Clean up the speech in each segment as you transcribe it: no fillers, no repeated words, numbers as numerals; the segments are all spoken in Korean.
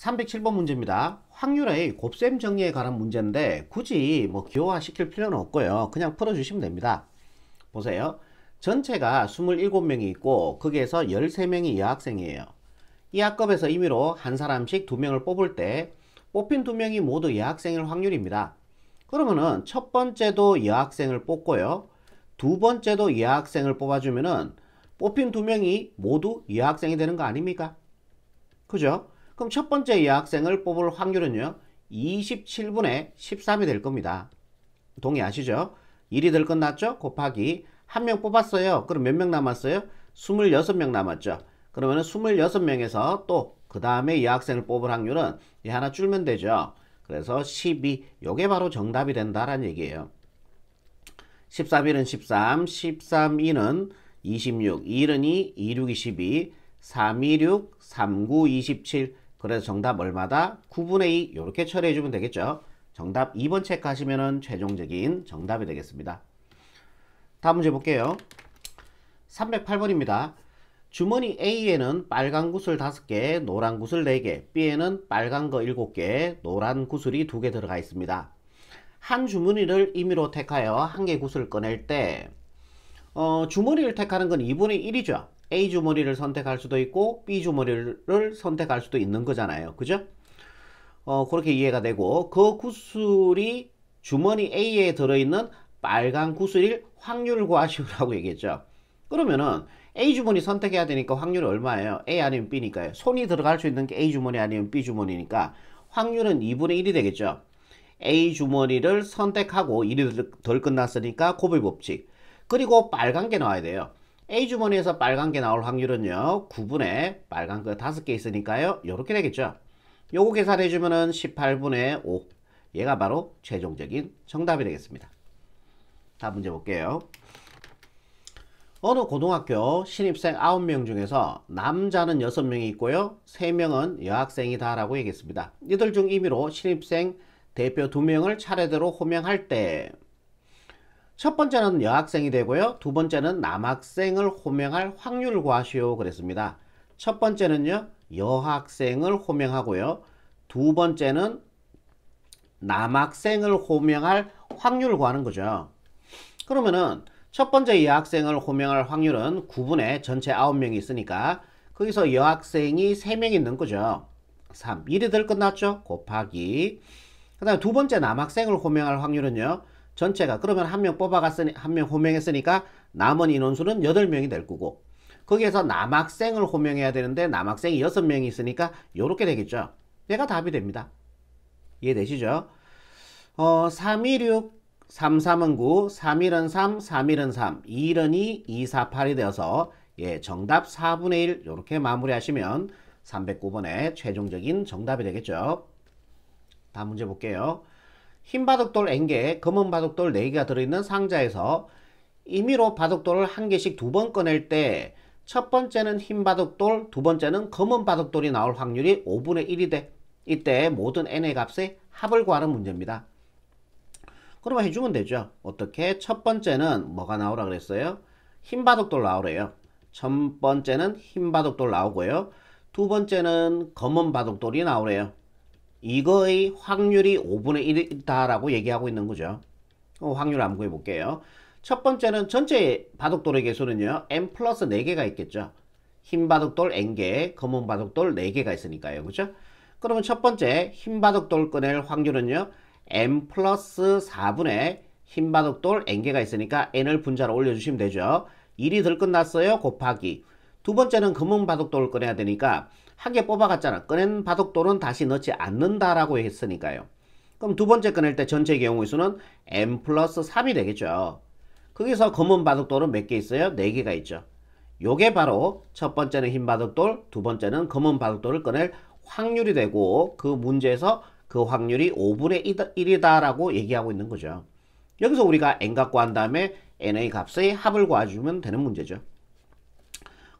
307번 문제입니다. 확률의 곱셈 정리에 관한 문제인데 굳이 기호화시킬 필요는 없고요. 그냥 풀어주시면 됩니다. 보세요. 전체가 27명이 있고 거기에서 13명이 여학생이에요. 이 학급에서 임의로 한 사람씩 2명을 뽑을 때 뽑힌 2명이 모두 여학생일 확률입니다. 그러면은 첫 번째도 여학생을 뽑고요. 두 번째도 여학생을 뽑아주면은 뽑힌 2명이 모두 여학생이 되는 거 아닙니까? 그죠? 그럼 첫 번째 여학생을 뽑을 확률은요 27분의 13이 될 겁니다. 동의하시죠? 1이 될 건 났죠? 곱하기 한 명 뽑았어요. 그럼 몇 명 남았어요? 26명 남았죠. 그러면 26명에서 또 그 다음에 여학생을 뽑을 확률은 이 하나 줄면 되죠. 그래서 12, 요게 바로 정답이 된다라는 얘기예요. 13일은 13, 13, 2는 26, 2는 2, 26, 22, 3, 2, 6, 3, 9, 27. 그래서 정답 얼마다? 9분의 2 이렇게 처리해주면 되겠죠. 정답 2번 체크하시면 최종적인 정답이 되겠습니다. 다음 문제 볼게요. 308번입니다. 주머니 A에는 빨간 구슬 5개, 노란 구슬 4개, B에는 빨간 거 7개, 노란 구슬이 2개 들어가 있습니다. 한 주머니를 임의로 택하여 한 개 구슬을 꺼낼 때 주머니를 택하는 건 2분의 1이죠. A 주머니를 선택할 수도 있고 B 주머니를 선택할 수도 있는 거잖아요. 그죠? 그렇게 이해가 되고 그 구슬이 주머니 A에 들어있는 빨간 구슬일 확률을 구하시라고 얘기했죠. 그러면은 A 주머니 선택해야 되니까 확률이 얼마예요? A 아니면 B니까요. 손이 들어갈 수 있는 게 A 주머니 아니면 B 주머니니까 확률은 2분의 1이 되겠죠. A 주머니를 선택하고 1이 덜 끝났으니까 곱의 법칙. 그리고 빨간 게 나와야 돼요. A 주머니에서 빨간 게 나올 확률은요 9분의 빨간 거 5개 있으니까요 이렇게 되겠죠. 요거 계산해주면은 18분의 5. 얘가 바로 최종적인 정답이 되겠습니다. 다음 문제 볼게요. 어느 고등학교 신입생 9명 중에서 남자는 6명이 있고요 3명은 여학생이다 라고 얘기했습니다. 이들 중 임의로 신입생 대표 2명을 차례대로 호명할 때 첫 번째는 여학생이 되고요 두 번째는 남학생을 호명할 확률을 구하시오 그랬습니다. 첫 번째는요 여학생을 호명하고요 두 번째는 남학생을 호명할 확률을 구하는 거죠. 그러면은 첫 번째 여학생을 호명할 확률은 9분의 전체 9명이 있으니까 거기서 여학생이 3명 있는 거죠. 3, 1이 덜 끝났죠? 곱하기 그 다음에 두 번째 남학생을 호명할 확률은요 전체가 그러면 한 명 뽑아갔으니 한 명 호명했으니까 남은 인원수는 8명이 될 거고 거기에서 남학생을 호명해야 되는데 남학생이 6명이 있으니까 요렇게 되겠죠. 얘가 답이 됩니다. 이해되시죠? 3, 2, 6, 3, 3은 9, 3, 1은 3, 3, 1은 3, 2, 1은 2, 2, 4, 8이 되어서 정답 4분의 1 이렇게 마무리하시면 309번의 최종적인 정답이 되겠죠. 다음 문제 볼게요. 흰 바둑돌 N개, 검은 바둑돌 4개가 들어있는 상자에서 임의로 바둑돌을 한 개씩 2번 꺼낼 때 첫 번째는 흰 바둑돌, 두 번째는 검은 바둑돌이 나올 확률이 5분의 1이 돼. 이때 모든 N의 값의 합을 구하는 문제입니다. 그러면 해주면 되죠. 어떻게? 첫 번째는 뭐가 나오라 그랬어요? 흰 바둑돌 나오래요. 첫 번째는 흰 바둑돌 나오고요. 두 번째는 검은 바둑돌이 나오래요. 이거의 확률이 5분의 1이다 라고 얘기하고 있는 거죠. 확률 한번 구해볼게요. 첫 번째는 전체 바둑돌의 개수는요 n 플러스 4개가 있겠죠. 흰 바둑돌 n개, 검은 바둑돌 4개가 있으니까요. 그죠? 그러면 첫 번째 흰 바둑돌 꺼낼 확률은요 n 플러스 4분의 흰 바둑돌 n개가 있으니까 n을 분자로 올려주시면 되죠. 1이 덜 끝났어요. 곱하기 두 번째는 검은 바둑돌을 꺼내야 되니까 한 개 뽑아갔잖아. 꺼낸 바둑돌은 다시 넣지 않는다라고 했으니까요. 그럼 두 번째 꺼낼 때 전체 경우의 수는 n 플러스 3이 되겠죠. 거기서 검은 바둑돌은 몇 개 있어요? 4개가 있죠. 요게 바로 첫 번째는 흰 바둑돌, 두 번째는 검은 바둑돌을 꺼낼 확률이 되고 그 문제에서 그 확률이 5분의 1이다 라고 얘기하고 있는 거죠. 여기서 우리가 n 갖고 한 다음에 n의 값의 합을 구해주면 되는 문제죠.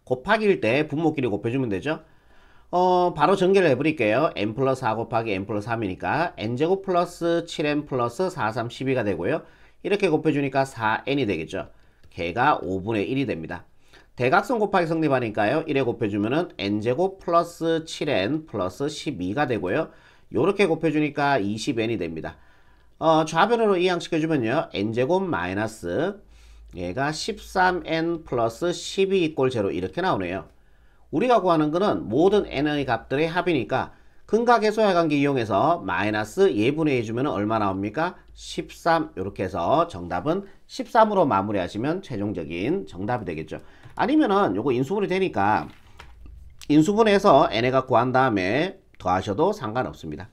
곱하기일 때 분모끼리 곱해주면 되죠. 바로 전개를 해버릴게요. n 플러스 4 곱하기 n 플러스 3이니까 n제곱 플러스 7n 플러스 4, 3, 12가 되고요. 이렇게 곱해주니까 4n이 되겠죠. 걔가 5분의 1이 됩니다. 대각선 곱하기 성립하니까요. 1에 곱해주면은 n제곱 플러스 7n 플러스 12가 되고요. 요렇게 곱해주니까 20n이 됩니다. 좌변으로 이항시켜주면요. n제곱 마이너스 얘가 13n 플러스 12 꼴 0 이렇게 나오네요. 우리가 구하는 거는 모든 n의 값들의 합이니까 근각계수의 관계 이용해서 마이너스 예분해 주면 얼마 나옵니까? 13 이렇게 해서 정답은 13으로 마무리하시면 최종적인 정답이 되겠죠. 아니면은 요거 인수분해 되니까 인수분해해서 n의 값 구한 다음에 더하셔도 상관없습니다.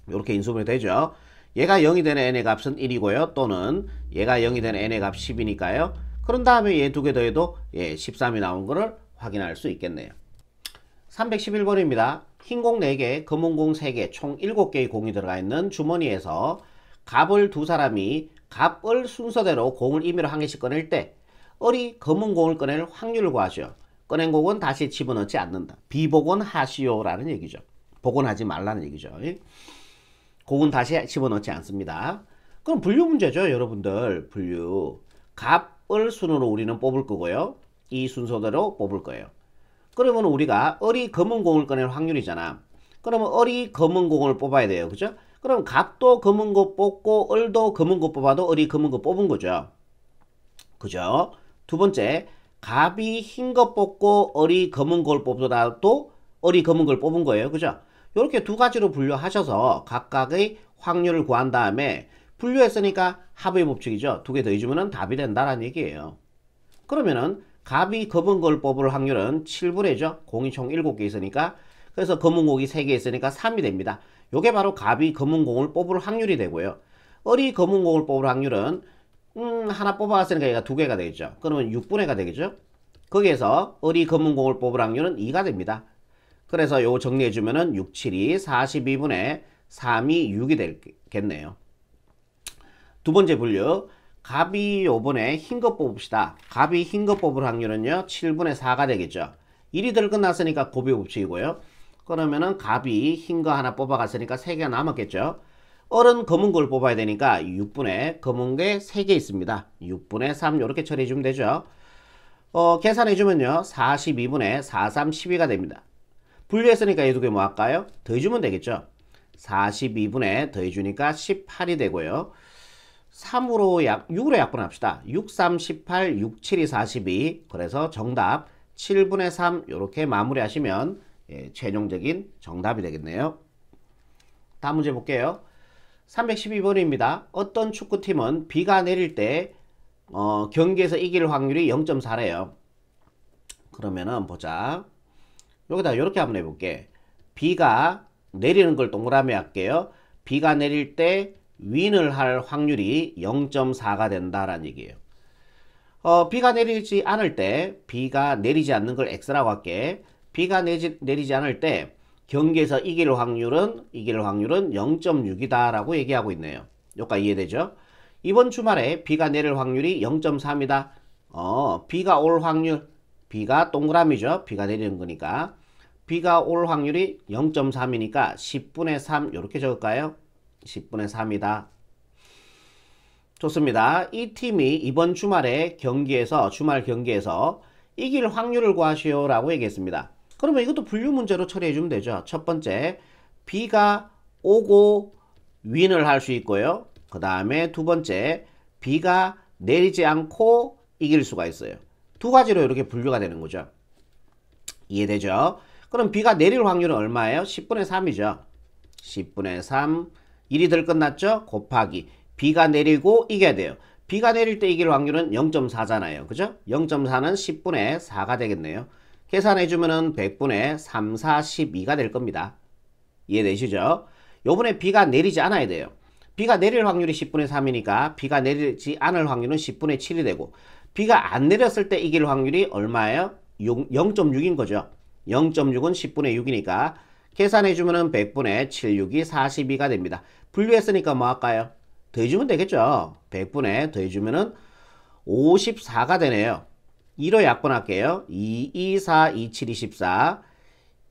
이렇게 인수분해 되죠. 얘가 0이 되는 n의 값은 1이고요. 또는 얘가 0이 되는 n의 값 10이니까요. 그런 다음에 얘 두 개 더해도 13이 나온 거를 확인할 수 있겠네요. 311번입니다. 흰 공 4개, 검은 공 3개, 총 7개의 공이 들어가 있는 주머니에서 값을 두 사람이 값을 순서대로 공을 임의로 한 개씩 꺼낼 때 을이 검은 공을 꺼낼 확률을 구하죠. 꺼낸 공은 다시 집어넣지 않는다. 비복원하시오라는 얘기죠. 복원하지 말라는 얘기죠. 공은 다시 집어넣지 않습니다. 그럼 분류 문제죠, 여러분들. 분류. 값을 순으로 우리는 뽑을 거고요. 이 순서대로 뽑을 거예요. 그러면 우리가 을이 검은 공을 꺼낼 확률이잖아. 그러면 을이 검은 공을 뽑아야 돼요. 그죠? 그럼 값도 검은 거 뽑고 을도 검은 거 뽑아도 을이 검은 거 뽑은 거죠. 그죠? 두 번째, 값이 흰 거 뽑고 을이 검은 걸 뽑더라도 을이 검은 걸 뽑은 거예요. 그죠? 이렇게 두 가지로 분류하셔서 각각의 확률을 구한 다음에 분류했으니까 합의 법칙이죠. 두 개 더해주면 답이 된다라는 얘기예요. 그러면은 값이 검은 걸 뽑을 확률은 7분의 1죠. 공이 총 7개 있으니까. 그래서 검은 공이 3개 있으니까 3이 됩니다. 요게 바로 값이 검은 공을 뽑을 확률이 되고요. 을이 검은 공을 뽑을 확률은 하나 뽑아갔으니까 얘가 2개가 되겠죠. 그러면 6분의가 되겠죠. 거기에서 을이 검은 공을 뽑을 확률은 2가 됩니다. 그래서 요거 정리해주면은 6, 7이 42분의 3이 6이 되겠네요. 두 번째 분류. 값이 요번에 흰 거 뽑읍시다. 값이 흰 거 뽑을 확률은요. 7분의 4가 되겠죠. 1이 들 끝났으니까 곱의 법칙이고요. 그러면은 값이 흰 거 하나 뽑아갔으니까 3개가 남았겠죠. 을은 검은 걸 뽑아야 되니까 6분의 검은 게 3개 있습니다. 6분의 3 이렇게 처리해주면 되죠. 계산해주면요. 42분의 4, 3, 12가 됩니다. 분류했으니까 이 두 개 뭐 할까요? 더해주면 되겠죠. 42분의 더해주니까 18이 되고요. 6으로 약분합시다. 6, 3, 18, 6, 7이 42. 그래서 정답 7분의 3 이렇게 마무리하시면 최종적인 정답이 되겠네요. 다음 문제 볼게요. 312번입니다. 어떤 축구팀은 비가 내릴 때 경기에서 이길 확률이 0.4래요. 그러면은 보자. 여기다 이렇게 한번 해볼게. 비가 내리는 걸 동그라미 할게요. 비가 내릴 때 윈을 할 확률이 0.4가 된다라는 얘기예요. 비가 내리지 않을 때, 비가 내리지 않는 걸 X라고 할게. 비가 내리지 않을 때 경기에서 이길 확률은 0.6이다 라고 얘기하고 있네요. 여기까지 이해되죠? 이번 주말에 비가 내릴 확률이 0.3이다. 비가 올 확률, 비가 동그라미죠. 비가 내리는 거니까. 비가 올 확률이 0.3이니까 10분의 3 이렇게 적을까요? 10분의 3이다. 좋습니다. 이 팀이 이번 주말 경기에서 이길 확률을 구하시오 라고 얘기했습니다. 그러면 이것도 분류 문제로 처리해 주면 되죠. 첫 번째, 비가 오고 윈을 할 수 있고요. 그 다음에 두 번째, 비가 내리지 않고 이길 수가 있어요. 두 가지로 이렇게 분류가 되는 거죠. 이해되죠? 그럼 비가 내릴 확률은 얼마예요? 10분의 3이죠. 10분의 3, 1이 들 끝났죠? 곱하기 비가 내리고 이겨야 돼요. 비가 내릴 때 이길 확률은 0.4잖아요. 그죠? 0.4는 10분의 4가 되겠네요. 계산해주면은 100분의 3, 4, 12가 될 겁니다. 이해되시죠? 요번에 비가 내리지 않아야 돼요. 비가 내릴 확률이 10분의 3이니까 비가 내리지 않을 확률은 10분의 7이 되고 비가 안 내렸을 때 이길 확률이 얼마예요? 0.6인 거죠. 0.6은 10분의 6이니까 계산해주면은 100분의 7, 6이 42가 됩니다. 분류했으니까 뭐 할까요? 더해주면 되겠죠. 100분의 더해주면은 54가 되네요. 2로 약분할게요. 2, 2, 4, 2, 7, 2, 14,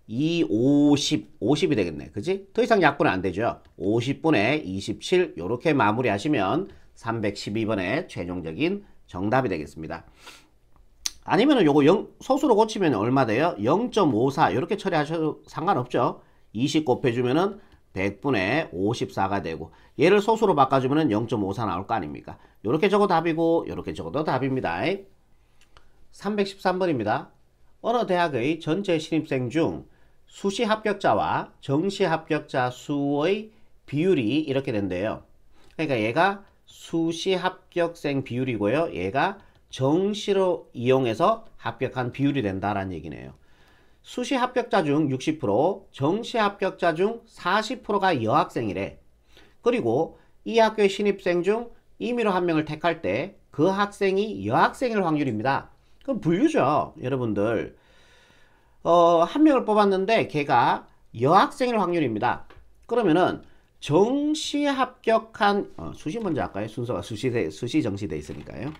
2, 50, 50이 되겠네. 그지? 더 이상 약분은 안 되죠. 50분의 27 이렇게 마무리하시면 312번의 최종적인 정답이 되겠습니다. 아니면은 요거 소수로 고치면 얼마 돼요? 0.54 이렇게 처리하셔도 상관없죠. 20 곱해주면은 100분의 54가 되고, 얘를 소수로 바꿔주면은 0.54 나올 거 아닙니까? 요렇게 적어도 답이고 요렇게 적어도 답입니다. 313번입니다. 어느 대학의 전체 신입생 중 수시 합격자와 정시 합격자 수의 비율이 이렇게 된대요. 그러니까 얘가 수시 합격생 비율이고요. 얘가 정시로 이용해서 합격한 비율이 된다라는 얘기네요. 수시 합격자 중 60%, 정시 합격자 중 40%가 여학생이래. 그리고 이 학교의 신입생 중 임의로 한 명을 택할 때 그 학생이 여학생일 확률입니다. 그럼 분류죠, 여러분들. 한 명을 뽑았는데 걔가 여학생일 확률입니다. 그러면은 정시 합격한 수시 먼저 할까요? 순서가 수시 정시 돼 있으니까요.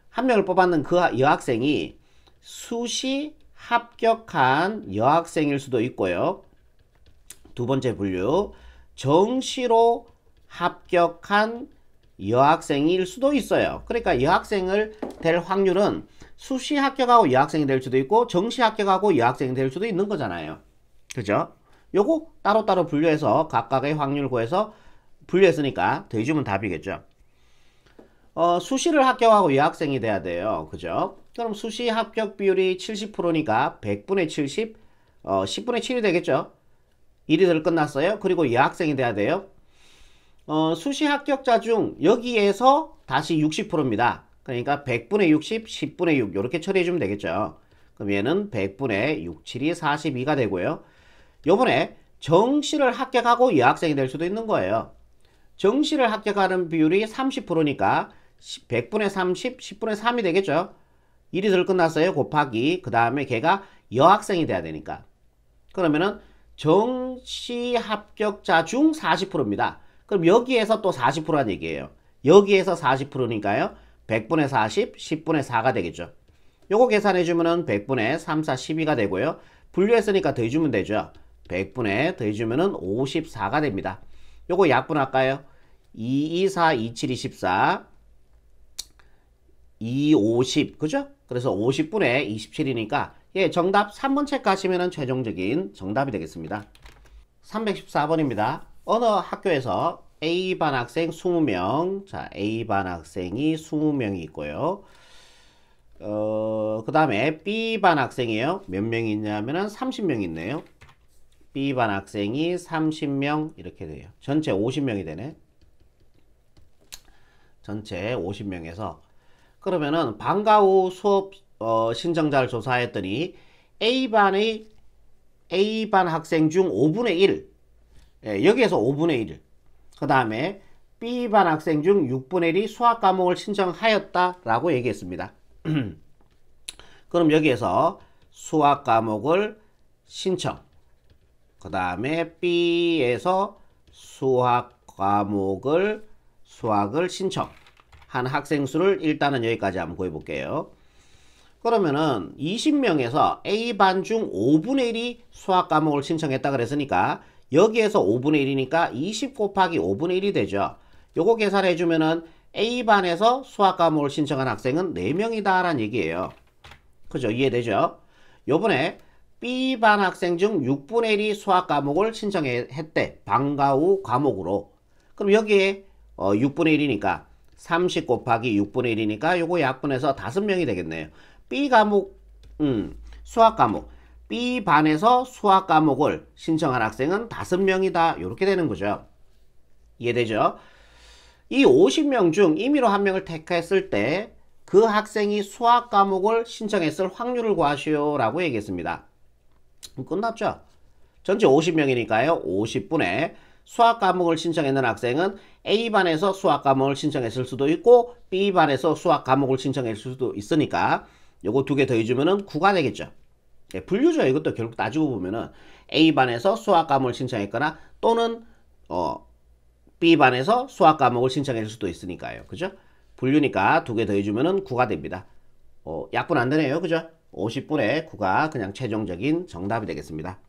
한 명을 뽑았는 그 여학생이 수시 합격한 여학생일 수도 있고요. 두 번째 분류, 정시로 합격한 여학생일 수도 있어요. 그러니까 여학생을 될 확률은 수시 합격하고 여학생이 될 수도 있고 정시 합격하고 여학생이 될 수도 있는 거잖아요. 그죠? 요거 따로따로 분류해서 각각의 확률 구해서 분류했으니까 더해주면 답이겠죠. 수시를 합격하고 여학생이 돼야 돼요. 그죠? 그럼 수시 합격 비율이 70%니까 100분의 70, 10분의 7이 되겠죠? 1이 덜 끝났어요. 그리고 여학생이 돼야 돼요. 수시 합격자 중 여기에서 다시 60%입니다. 그러니까 100분의 60, 10분의 6 이렇게 처리해주면 되겠죠. 그럼 얘는 100분의 6, 7이 42가 되고요. 요번에 정시를 합격하고 여학생이 될 수도 있는 거예요. 정시를 합격하는 비율이 30%니까 100분의 30, 10분의 3이 되겠죠. 1이 덜 끝났어요. 곱하기 그 다음에 걔가 여학생이 돼야 되니까. 그러면은 정시 합격자 중 40%입니다. 그럼 여기에서 또 40%란 얘기예요. 여기에서 40%니까요. 100분의 40, 10분의 4가 되겠죠. 요거 계산해주면은 100분의 3, 4, 12가 되고요. 분류했으니까 더해주면 되죠. 100분의 더해주면은 54가 됩니다. 요거 약분할까요? 2, 2, 4, 2, 7, 24, 2, 50, 그죠? 그래서 50분의 27이니까 예, 정답 3번 체크하시면은 최종적인 정답이 되겠습니다. 314번입니다. 어느 학교에서 A반 학생 20명, 자, A반 학생이 20명이 있고요. 그 다음에 B반 학생이에요. 몇 명이 있냐면은 30명이 있네요. B반 학생이 30명 이렇게 돼요. 전체 50명이 되네. 전체 50명에서 그러면은 방과 후 수업 신청자를 조사했더니 A반 학생 중 5분의 1, 예, 여기에서 5분의 1, 그 다음에 B반 학생 중 6분의 1이 수학 과목을 신청하였다라고 얘기했습니다. 그럼 여기에서 수학 과목을 신청, 그 다음에 B에서 수학을 신청한 학생 수를 일단은 여기까지 한번 구해 볼게요. 그러면은 20명에서 A반 중 5분의 1이 수학 과목을 신청했다 그랬으니까 여기에서 5분의 1이니까 20 곱하기 5분의 1이 되죠. 요거 계산해 주면은 A반에서 수학 과목을 신청한 학생은 4명이다 라는 얘기예요. 그죠? 이해되죠? 요번에 B반 학생 중 6분의 1이 수학 과목을 신청했대. 방과 후 과목으로. 그럼 여기에 6분의 1이니까 30 곱하기 6분의 1이니까 요거 약분해서 5명이 되겠네요. B 과목, 수학 과목. B반에서 수학 과목을 신청한 학생은 5명이다. 이렇게 되는 거죠. 이해되죠? 이 50명 중 임의로 한 명을 택했을 때 그 학생이 수학 과목을 신청했을 확률을 구하시오 라고 얘기했습니다. 끝났죠? 전체 50명이니까요. 50분의 수학 과목을 신청했는 학생은 A반에서 수학 과목을 신청했을 수도 있고 B반에서 수학 과목을 신청했을 수도 있으니까 요거 두 개 더해주면은 9가 되겠죠. 예, 분류죠. 이것도 결국 따지고 보면은 A반에서 수학 과목을 신청했거나 또는 B반에서 수학 과목을 신청했을 수도 있으니까요. 그죠? 분류니까 두 개 더해주면은 9가 됩니다. 약분 안 되네요. 그죠? 50분의 9가 그냥 최종적인 정답이 되겠습니다.